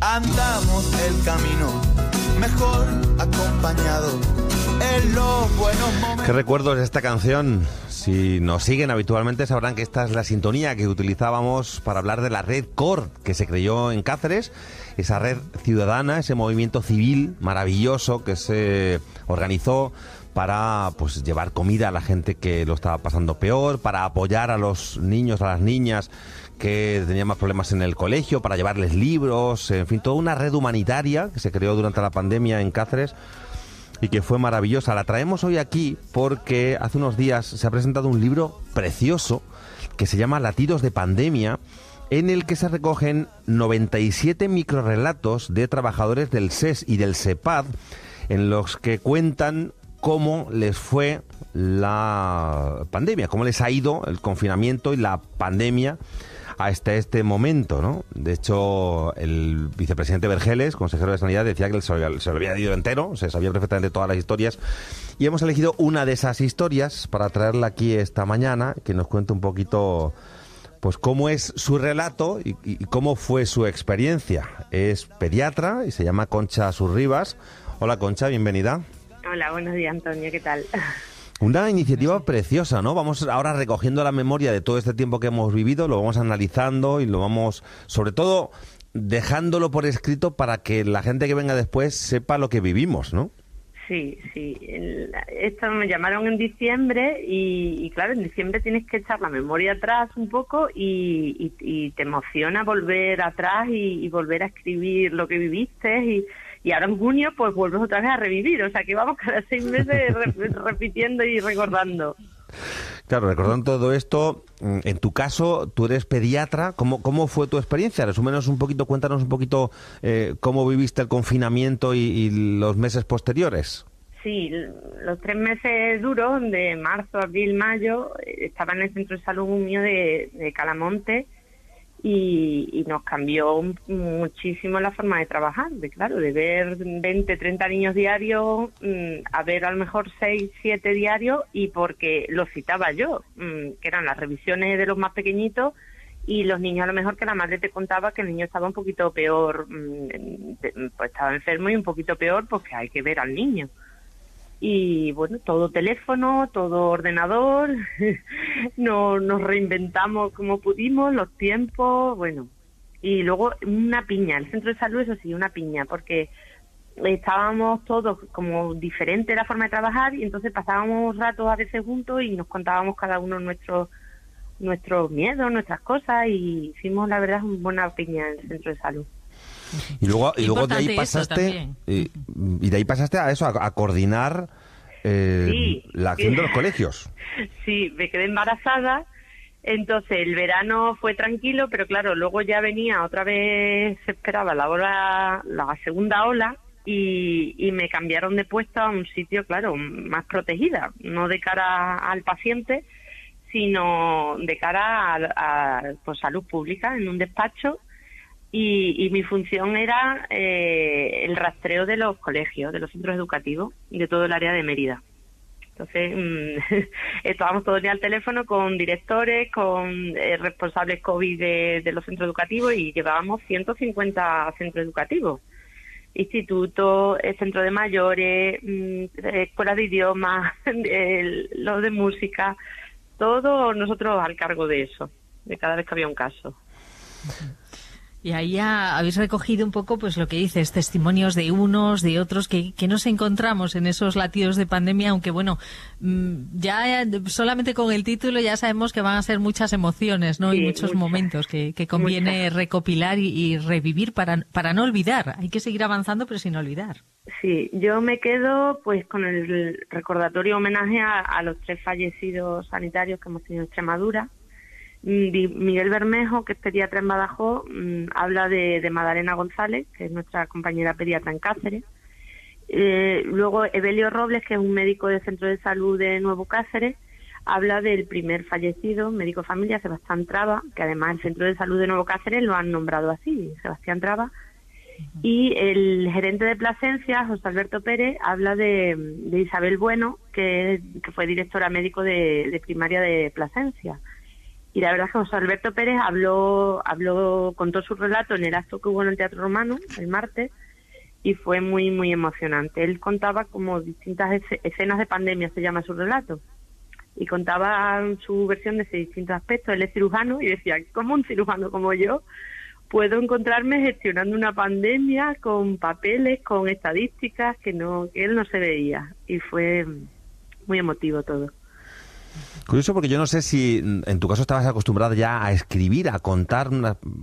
andamos el camino mejor acompañado en los buenos momentos. ¿Qué recuerdos de esta canción? Si nos siguen habitualmente sabrán que esta es la sintonía que utilizábamos para hablar de la red COR, que se creó en Cáceres, esa red ciudadana, ese movimiento civil maravilloso que se organizó para pues llevar comida a la gente que lo estaba pasando peor, para apoyar a los niños, a las niñas que tenían más problemas en el colegio, para llevarles libros, en fin, toda una red humanitaria que se creó durante la pandemia en Cáceres y que fue maravillosa. La traemos hoy aquí porque hace unos días se ha presentado un libro precioso que se llama Latidos de Pandemia, en el que se recogen 97 microrrelatos de trabajadores del SES y del SEPAD, en los que cuentan cómo les fue la pandemia, cómo les ha ido el confinamiento y la pandemia hasta este momento, ¿no? De hecho, el vicepresidente Vergeles, consejero de Sanidad, decía que se lo había ido entero, se sabía perfectamente todas las historias, y hemos elegido una de esas historias para traerla aquí esta mañana, que nos cuente un poquito pues cómo es su relato y cómo fue su experiencia. Es pediatra y se llama Concha Surribas. Hola, Concha, bienvenida. Hola, buenos días, Antonio, ¿qué tal? Una iniciativa preciosa, ¿no? Vamos ahora recogiendo la memoria de todo este tiempo que hemos vivido, lo vamos analizando y lo vamos, sobre todo, dejándolo por escrito para que la gente que venga después sepa lo que vivimos, ¿no? Sí. Esto me llamaron en diciembre y claro, en diciembre tienes que echar la memoria atrás un poco y te emociona volver atrás y volver a escribir lo que viviste y ahora en junio pues vuelves otra vez a revivir, o sea que vamos cada 6 meses repitiendo y recordando. Claro, recordando todo esto, en tu caso, tú eres pediatra, ¿cómo fue tu experiencia? Resúmenos un poquito, cuéntanos un poquito cómo viviste el confinamiento y los meses posteriores. Sí, los 3 meses duros, de marzo, abril, mayo, estaba en el centro de salud mío de Calamonte, y nos cambió muchísimo la forma de trabajar, de ver 20, 30 niños diarios, a ver a lo mejor 6, 7 diarios, y porque los citaba yo, que eran las revisiones de los más pequeñitos, y los niños a lo mejor que la madre te contaba que el niño estaba un poquito peor, pues estaba enfermo y un poquito peor, porque hay que ver al niño. Y bueno, todo teléfono, todo ordenador, nos reinventamos como pudimos, los tiempos, bueno. Y luego una piña, el centro de salud, eso sí, una piña, porque estábamos todos como diferente la forma de trabajar y entonces pasábamos ratos a veces juntos y nos contábamos cada uno nuestros miedos, nuestras cosas, y hicimos la verdad una buena piña en el centro de salud. Y luego de ahí pasaste y de ahí pasaste a eso, a coordinar la acción de los colegios. Sí, me quedé embarazada, entonces el verano fue tranquilo, pero claro, luego ya venía otra vez, se esperaba la segunda ola y me cambiaron de puesto a un sitio, claro, más protegida, no de cara al paciente, sino de cara a pues, salud pública, en un despacho. Y mi función era el rastreo de los colegios, de los centros educativos, de todo el área de Mérida. Entonces, estábamos todo el día al teléfono con directores, con responsables COVID de los centros educativos, y llevábamos 150 centros educativos. Institutos, centros de mayores, escuelas de idiomas, los de música, todo nosotros al cargo de eso, de cada vez que había un caso. Y ahí ya habéis recogido un poco pues lo que dices, testimonios de unos, de otros, que nos encontramos en esos latidos de pandemia, aunque bueno, ya solamente con el título ya sabemos que van a ser muchas emociones, ¿no? Sí, y muchos momentos que conviene recopilar y revivir para no olvidar. Hay que seguir avanzando, pero sin olvidar. Sí, yo me quedo pues con el recordatorio homenaje a los 3 fallecidos sanitarios que hemos tenido en Extremadura. Miguel Bermejo, que es pediatra en Badajoz, habla de Madalena González, que es nuestra compañera pediatra en Cáceres. Luego Evelio Robles, que es un médico del Centro de Salud de Nuevo Cáceres, habla del primer fallecido, médico familia, Sebastián Traba, que además el Centro de Salud de Nuevo Cáceres lo han nombrado así, Sebastián Traba. Y el gerente de Plasencia, José Alberto Pérez, habla de Isabel Bueno, que fue directora médico de primaria de Plasencia. Y la verdad es que José Alberto Pérez contó su relato en el acto que hubo en el Teatro Romano el martes, y fue muy, muy emocionante. Él contaba como distintas escenas de pandemia, se llama su relato, y contaba su versión de distintos aspectos. Él es cirujano y decía, ¿cómo un cirujano como yo puedo encontrarme gestionando una pandemia con papeles, con estadísticas que él no se veía? Y fue muy emotivo todo. Curioso, porque yo no sé si en tu caso estabas acostumbrada ya a escribir, a contar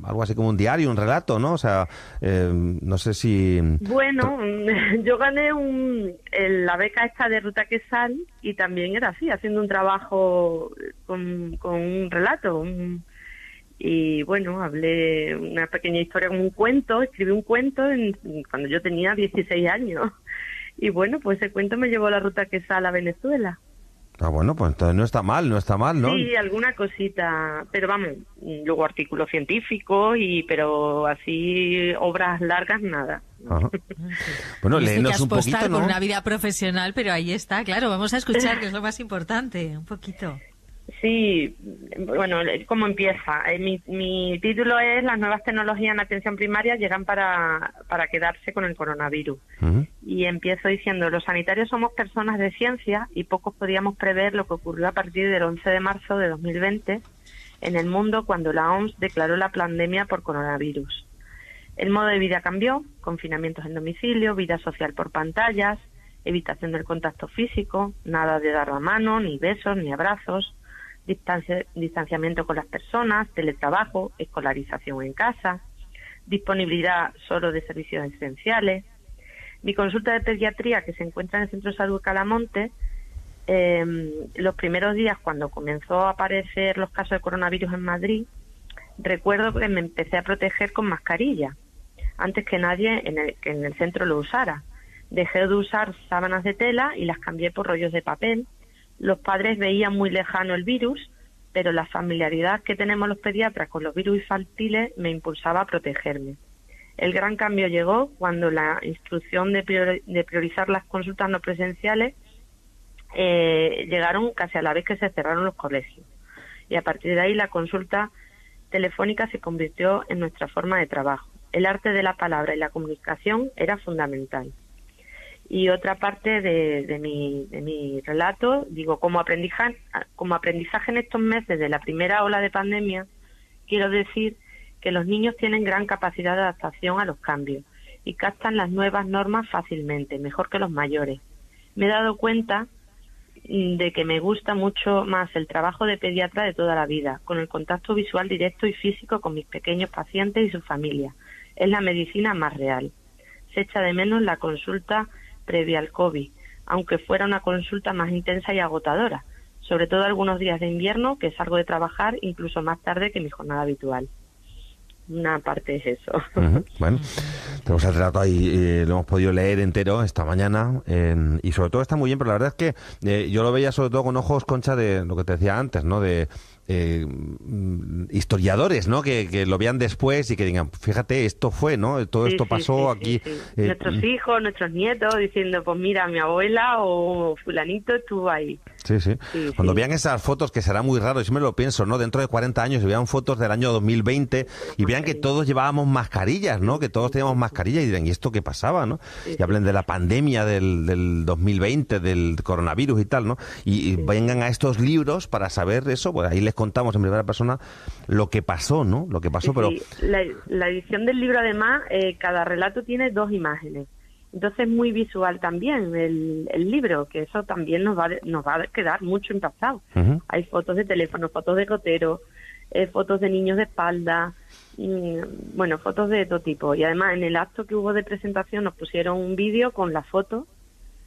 algo así como un diario, un relato, ¿no? O sea, no sé si... Bueno, yo gané la beca esta de Ruta Quesal, y también era así, haciendo un trabajo con un relato. Y bueno, hablé una pequeña historia como un cuento, escribí un cuento cuando yo tenía 16 años. Y bueno, pues ese cuento me llevó a la Ruta Quesal a Venezuela. Ah, bueno, pues entonces no está mal, ¿no? Sí, alguna cosita, pero vamos, luego artículos científicos, pero así obras largas, nada. Ajá. Bueno, léenos un poquito, ¿no? Por una vida profesional, pero ahí está, claro, vamos a escuchar, que es lo más importante, un poquito. Sí, bueno, ¿cómo empieza? Mi título es Las nuevas tecnologías en atención primaria llegan para quedarse con el coronavirus. Uh-huh. Y empiezo diciendo, los sanitarios somos personas de ciencia y pocos podíamos prever lo que ocurrió a partir del 11 de marzo de 2020 en el mundo, cuando la OMS declaró la pandemia por coronavirus. El modo de vida cambió, confinamientos en domicilio, vida social por pantallas, evitación del contacto físico, nada de dar la mano, ni besos, ni abrazos, distanciamiento con las personas, teletrabajo, escolarización en casa, disponibilidad solo de servicios esenciales. Mi consulta de pediatría, que se encuentra en el Centro de Salud Calamonte, los primeros días cuando comenzó a aparecer los casos de coronavirus en Madrid, recuerdo que me empecé a proteger con mascarilla, antes que nadie que en el centro lo usara. Dejé de usar sábanas de tela y las cambié por rollos de papel. Los padres veían muy lejano el virus, pero la familiaridad que tenemos los pediatras con los virus infantiles me impulsaba a protegerme. El gran cambio llegó cuando la instrucción de priorizar las consultas no presenciales llegaron casi a la vez que se cerraron los colegios. Y a partir de ahí la consulta telefónica se convirtió en nuestra forma de trabajo. El arte de la palabra y la comunicación era fundamental. Y otra parte de mi relato, digo, como aprendizaje en estos meses de la primera ola de pandemia, quiero decir que los niños tienen gran capacidad de adaptación a los cambios y captan las nuevas normas fácilmente, mejor que los mayores. Me he dado cuenta de que me gusta mucho más el trabajo de pediatra de toda la vida, con el contacto visual directo y físico con mis pequeños pacientes y sus familias. Es la medicina más real. Se echa de menos la consulta previa al COVID, aunque fuera una consulta más intensa y agotadora, sobre todo algunos días de invierno que salgo de trabajar incluso más tarde que mi jornada habitual. Una parte es eso. Uh-huh. Bueno, tenemos el relato ahí, lo hemos podido leer entero esta mañana, y sobre todo está muy bien, pero la verdad es que yo lo veía sobre todo con ojos, Concha, de lo que te decía antes, ¿no? De historiadores, ¿no? Que lo vean después y que digan, fíjate, esto fue, ¿no? Todo esto pasó aquí. Nuestros hijos, nuestros nietos diciendo, pues mira, mi abuela o fulanito estuvo ahí. Sí. Cuando vean esas fotos, que será muy raro, yo me lo pienso, ¿no? Dentro de 40 años, y vean fotos del año 2020 y vean que todos llevábamos mascarillas, ¿no? Que todos teníamos mascarillas y dirán, ¿y esto qué pasaba, no? Y hablen de la pandemia del 2020, del coronavirus y tal, ¿no? Y vengan a estos libros para saber eso, pues ahí les contamos en primera persona lo que pasó, ¿no? Lo que pasó, pero... La edición del libro, además, cada relato tiene 2 imágenes. Entonces, muy visual también el libro, que eso también nos va a quedar mucho impactado. Uh-huh. Hay fotos de teléfono, fotos de gotero, fotos de niños de espalda, bueno, fotos de todo tipo. Y además, en el acto que hubo de presentación nos pusieron un vídeo con las fotos.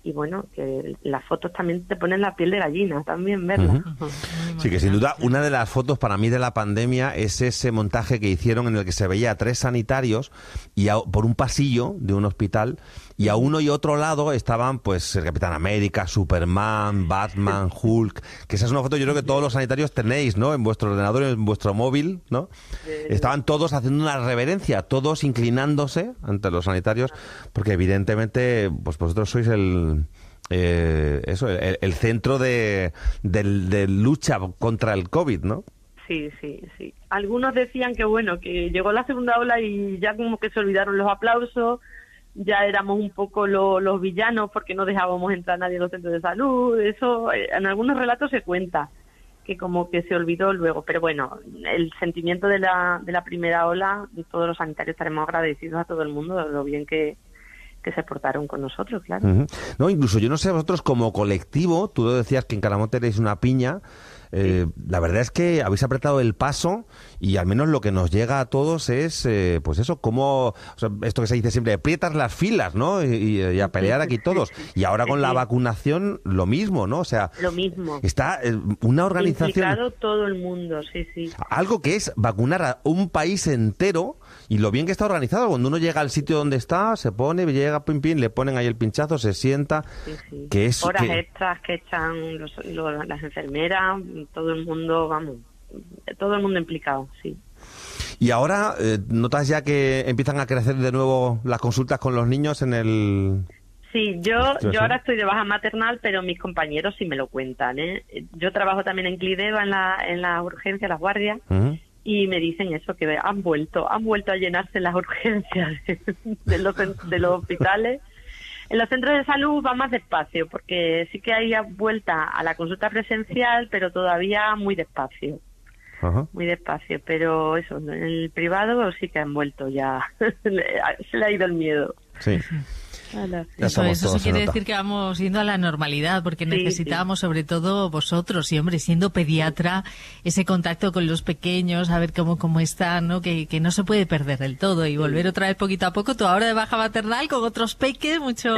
Y bueno, que las fotos también te ponen la piel de gallina, también verlas. Uh-huh. Sí, que sin duda una de las fotos para mí de la pandemia es ese montaje que hicieron en el que se veía a 3 sanitarios y por un pasillo de un hospital, y a uno y otro lado estaban pues el Capitán América, Superman, Batman, Hulk, que esa es una foto yo creo que todos los sanitarios tenéis, ¿no? En vuestro ordenador, en vuestro móvil, ¿no? Estaban todos haciendo una reverencia, todos inclinándose ante los sanitarios, porque evidentemente pues vosotros sois el centro de lucha contra el COVID, ¿no? Sí. Algunos decían que bueno, que llegó la segunda ola y ya como que se olvidaron los aplausos, ya éramos un poco los villanos porque no dejábamos entrar a nadie en los centros de salud. Eso en algunos relatos se cuenta, que como que se olvidó luego. Pero bueno, el sentimiento de la primera ola, todos los sanitarios estaremos agradecidos a todo el mundo de lo bien que se portaron con nosotros, claro. Uh-huh. No, incluso yo no sé, vosotros como colectivo, tú lo decías que en Calamonte erais una piña. La verdad es que habéis apretado el paso y al menos lo que nos llega a todos es, pues eso, como, o sea, esto que se dice siempre, aprietas las filas, ¿no? Y a pelear aquí todos. Y ahora con la vacunación, lo mismo, ¿no? O sea, lo mismo. Está una organización... Implicado todo el mundo, sí. Algo que es vacunar a un país entero y lo bien que está organizado. Cuando uno llega al sitio donde está, se pone, llega, pim, le ponen ahí el pinchazo, se sienta... Sí. Que es, horas extras que echan las enfermeras, todo el mundo, vamos, todo el mundo implicado, sí. Y ahora, ¿notas ya que empiezan a crecer de nuevo las consultas con los niños en el...? Sí, yo ahora estoy de baja maternal, pero mis compañeros sí me lo cuentan, ¿eh? Yo trabajo también en Clideva, en la urgencia, las guardias, y me dicen eso, que han vuelto a llenarse las urgencias de los hospitales. En los centros de salud va más despacio, porque sí que hay vuelta a la consulta presencial, pero todavía muy despacio. Ajá. Muy despacio, pero eso, en el privado sí que han vuelto ya. Se le ha ido el miedo. Sí. Eso quiere decir que vamos yendo a la normalidad, porque necesitábamos sobre todo vosotros, y hombre, siendo pediatra, ese contacto con los pequeños, a ver cómo están, ¿no? Que no se puede perder del todo, y volver otra vez poquito a poco, tú ahora de baja maternal con otros peques, mucho,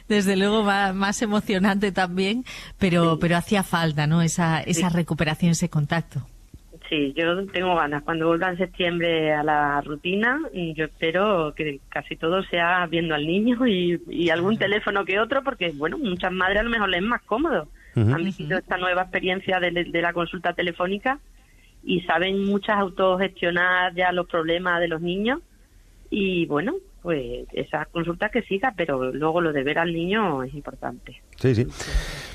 desde luego más emocionante también, pero hacía falta, ¿no? Esa recuperación, ese contacto. Sí, yo tengo ganas. Cuando vuelva en septiembre a la rutina, yo espero que casi todo sea viendo al niño y algún teléfono que otro, porque, bueno, muchas madres a lo mejor les es más cómodo. Han vivido esta nueva experiencia de la consulta telefónica y saben muchas autogestionar ya los problemas de los niños. Y, bueno, pues esa consulta que siga, pero luego lo de ver al niño es importante. Sí.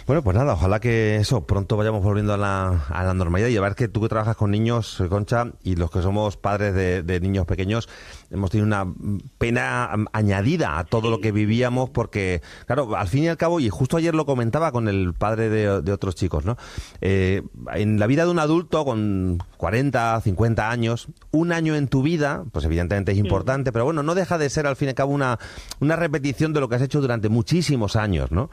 Bueno, pues nada, ojalá que eso, pronto vayamos volviendo a la normalidad. Y a ver que tú que trabajas con niños, Concha, y los que somos padres de niños pequeños, hemos tenido una pena añadida a todo lo que vivíamos, porque, claro, al fin y al cabo, y justo ayer lo comentaba con el padre de otros chicos, ¿no? En la vida de un adulto con 40, 50 años, un año en tu vida, pues evidentemente es importante, pero bueno, no deja de ser al fin y al cabo una repetición de lo que has hecho durante muchísimos años, ¿no?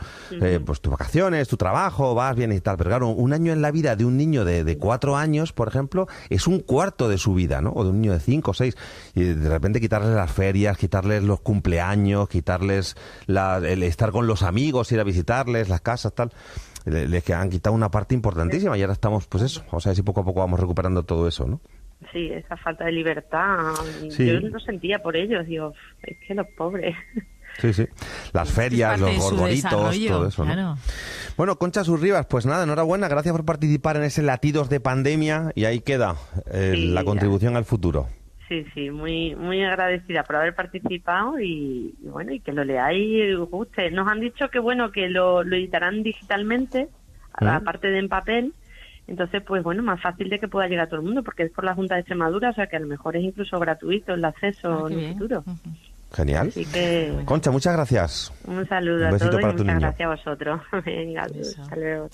Pues tus vacaciones, tu trabajo, vas bien y tal, pero claro, un año en la vida de un niño de 4 años, por ejemplo, es un cuarto de su vida, ¿no? O de un niño de 5 o 6, y de repente quitarles las ferias, quitarles los cumpleaños, quitarles el estar con los amigos, ir a visitarles, las casas, tal, les han quitado una parte importantísima y ahora estamos, pues eso, o sea, si poco a poco vamos recuperando todo eso, ¿no? Sí, esa falta de libertad, sí. Yo lo sentía por ellos, digo, es que los pobres... Sí. Las ferias, los gorgoritos, todo eso, ¿no? Claro. Bueno, Concha Surribas, pues nada, enhorabuena, gracias por participar en ese Latidos de Pandemia y ahí queda la contribución al futuro. Sí, muy agradecida por haber participado y bueno, y que lo leáis y os guste. Nos han dicho que bueno, que lo editarán digitalmente, aparte de en papel. Entonces, pues bueno, más fácil de que pueda llegar a todo el mundo, porque es por la Junta de Extremadura, o sea que a lo mejor es incluso gratuito el acceso en el futuro. Genial. Así que, Concha, muchas gracias. Un saludo a todos y muchas gracias a vosotros. Venga, hasta luego.